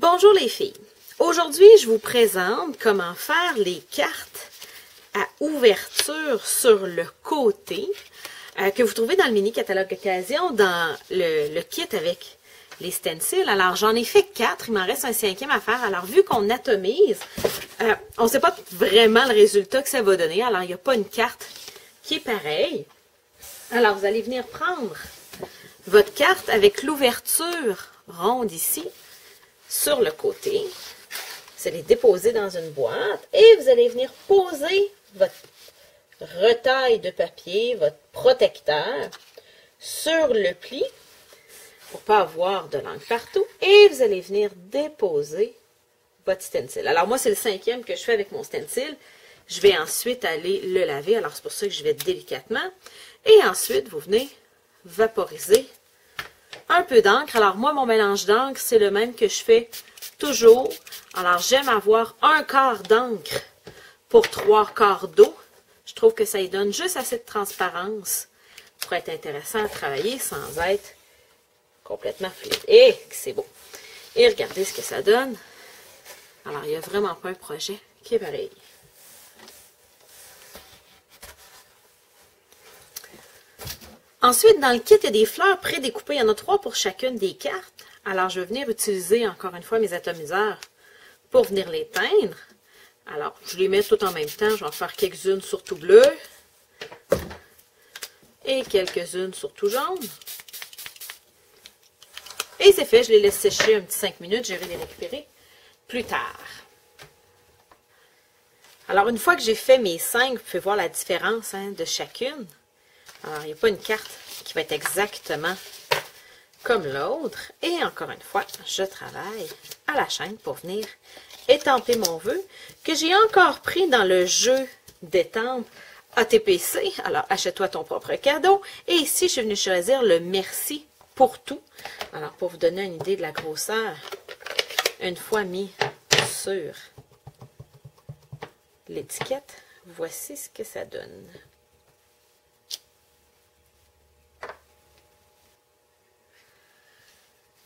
Bonjour les filles. Aujourd'hui, je vous présente comment faire les cartes à ouverture sur le côté que vous trouvez dans le mini catalogue occasion dans le kit avec les stencils. Alors, j'en ai fait 4, il m'en reste un 5e à faire. Alors, vu qu'on atomise, on ne sait pas vraiment le résultat que ça va donner. Alors, il n'y a pas une carte qui est pareille. Alors, vous allez venir prendre votre carte avec l'ouverture ronde ici sur le côté. Vous allez déposer dans une boîte et vous allez venir poser votre retaille de papier, votre protecteur, sur le pli pour ne pas avoir de l'encre partout. Et vous allez venir déposer votre stencil. Alors moi, c'est le 5e que je fais avec mon stencil. Je vais ensuite aller le laver. Alors c'est pour ça que je vais délicatement. Et ensuite, vous venez vaporiser un peu d'encre. Alors moi, mon mélange d'encre, c'est le même que je fais toujours. Alors j'aime avoir 1/4 d'encre pour 3/4 d'eau. Je trouve que ça y donne juste assez de transparence pour être intéressant à travailler sans être complètement fluide. Et c'est beau. Et regardez ce que ça donne. Alors, il n'y a vraiment pas un projet qui est pareil. Ensuite, dans le kit, il y a des fleurs prédécoupées. Il y en a 3 pour chacune des cartes. Alors, je vais venir utiliser encore une fois mes atomiseurs pour venir les teindre. Alors, je les mets tout en même temps. Je vais en faire quelques-unes sur tout bleu. Et quelques-unes sur tout jaune. Et c'est fait. Je les laisse sécher un petit 5 minutes. Je vais les récupérer plus tard. Alors, une fois que j'ai fait mes 5, vous pouvez voir la différence de chacune. Alors, il n'y a pas une carte qui va être exactement comme l'autre. Et encore une fois, je travaille à la chaîne pour venir étamper mon vœu que j'ai encore pris dans le jeu d'étampe ATPC. Alors, achète-toi ton propre cadeau. Et ici, je suis venue choisir le merci pour tout. Alors, pour vous donner une idée de la grosseur, une fois mis sur l'étiquette, voici ce que ça donne.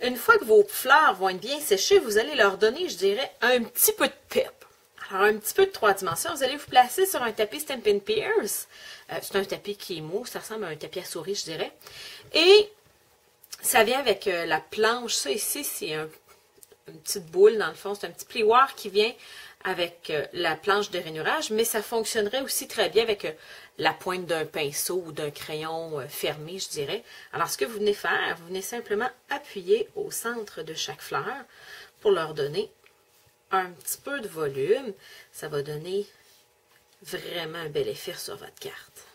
Une fois que vos fleurs vont être bien séchées, vous allez leur donner, je dirais, un petit peu de pep. Alors, un petit peu de 3 dimensions. Vous allez vous placer sur un tapis Stampin' Pierce. C'est un tapis qui est mou. Ça ressemble à un tapis à souris, je dirais. Et ça vient avec la planche. Ça ici, c'est une petite boule dans le fond. C'est un petit plioir qui vient avec la planche de rainurage. Mais ça fonctionnerait aussi très bien avec la pointe d'un pinceau ou d'un crayon fermé, je dirais. Alors, ce que vous venez faire, vous venez simplement appuyer au centre de chaque fleur pour leur donner un petit peu de volume. Ça va donner vraiment un bel effet sur votre carte.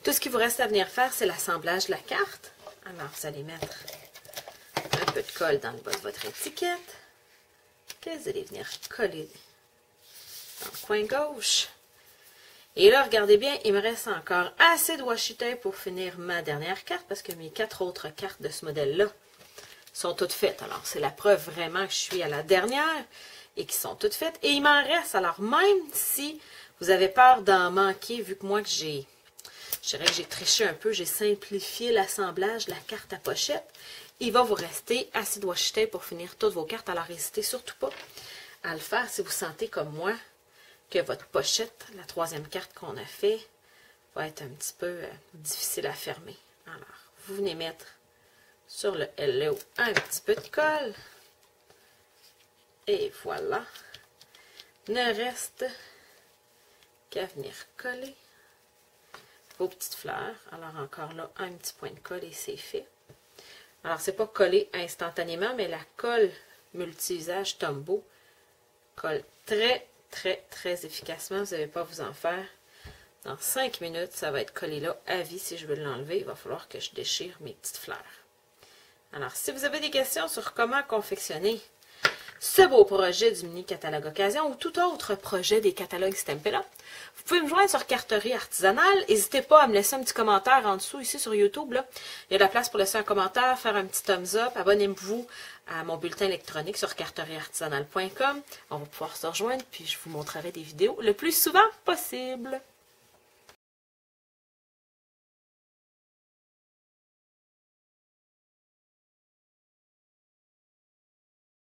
Tout ce qu'il vous reste à venir faire, c'est l'assemblage de la carte. Alors, vous allez mettre un peu de colle dans le bas de votre étiquette que vous allez venir coller dans le coin gauche. Et là, regardez bien, il me reste encore assez de washi tape pour finir ma dernière carte parce que mes 4 autres cartes de ce modèle-là sont toutes faites. Alors, c'est la preuve vraiment que je suis à la dernière et qui sont toutes faites. Et il m'en reste. Alors, même si vous avez peur d'en manquer, vu que moi, je dirais que j'ai triché un peu, j'ai simplifié l'assemblage de la carte à pochette, il va vous rester assez de washi tape pour finir toutes vos cartes. Alors, n'hésitez surtout pas à le faire si vous sentez comme moi que votre pochette, la 3e carte qu'on a fait, va être un petit peu difficile à fermer. Alors, vous venez mettre sur le Hello un petit peu de colle. Et voilà. Ne reste qu'à venir coller vos petites fleurs. Alors, encore là, un petit point de colle et c'est fait. Alors, c'est pas collé instantanément, mais la colle multi-usage Tombow colle très, très, très efficacement. Vous n'allez pas vous en faire. Dans 5 minutes, ça va être collé là à vie. Si je veux l'enlever, il va falloir que je déchire mes petites fleurs. Alors, si vous avez des questions sur comment confectionner ce beau projet du mini catalogue occasion ou tout autre projet des catalogues Stampin' Up, vous pouvez me joindre sur Carterie Artisanale. N'hésitez pas à me laisser un petit commentaire en dessous, ici sur YouTube. Là. Il y a de la place pour laisser un commentaire, faire un petit thumbs up. Abonnez-vous à mon bulletin électronique sur carterieartisanale.com. On va pouvoir se rejoindre, puis je vous montrerai des vidéos le plus souvent possible.